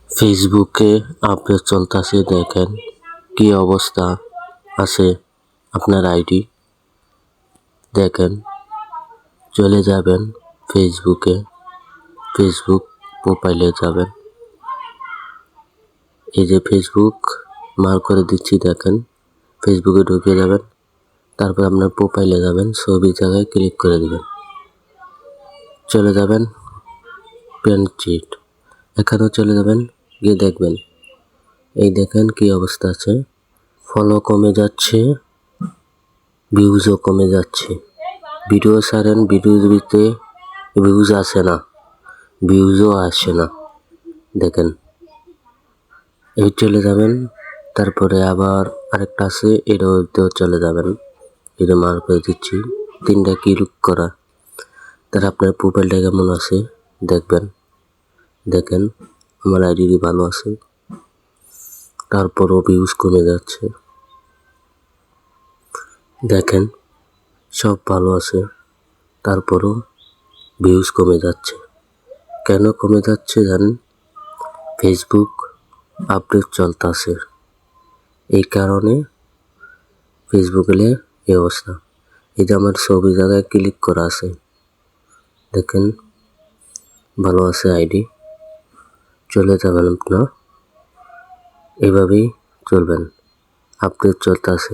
ফেসবুকে আপডেট চলতেছে, দেখেন কি অবস্থা আছে আপনার আইডি। দেখেন, চলে যাবেন ফেসবুক প্রোফাইলে যাবেন। এই যে ফেসবুক মার্ক করে দিচ্ছি, দেখেন ফেসবুকে ঢুকে যাবেন, তারপর আপনার প্রোফাইলে যাবেন, ছবি জায়গায় ক্লিক করে দিবেন, চলে যাবেন পেনচিট, এখানেও চলে যাবেন, গিয়ে দেখবেন এই দেখেন কি অবস্থা আছে। ফলো কমে যাচ্ছে, ভিউজও কমে যাচ্ছে। ভিডিও ছাড়েন, ভিডিওতে ভিউজ আসে না, ভিউজও আসে না। দেখেন, এই চলে যাবেন, তারপরে আবার আরেকটা আছে, এটাতেও চলে যাবেন। এটা মার্ক করে দিচ্ছি, 3টা ক্লিক করা। তার আপনার প্রোফাইলটা কেমন আছে দেখবেন। দেখেন আমার আইডি ভালো আছে, তারপরও ভিউজ কমে যাচ্ছে। দেখেন সব ভালো আছে, তারপরও ভিউজ কমে যাচ্ছে। কেন কমে যাচ্ছে জানেন? ফেসবুক আপডেট চলতেছে, এই কারণে ফেসবুকে এই অবস্থা। এই যে আমার ছবি জায়গায় ক্লিক করা আছে, দেখেন ভালো আছে আইডি। চলে যাবেন আপনার, এভাবেই চলবেন। আপডেট চলতেছে।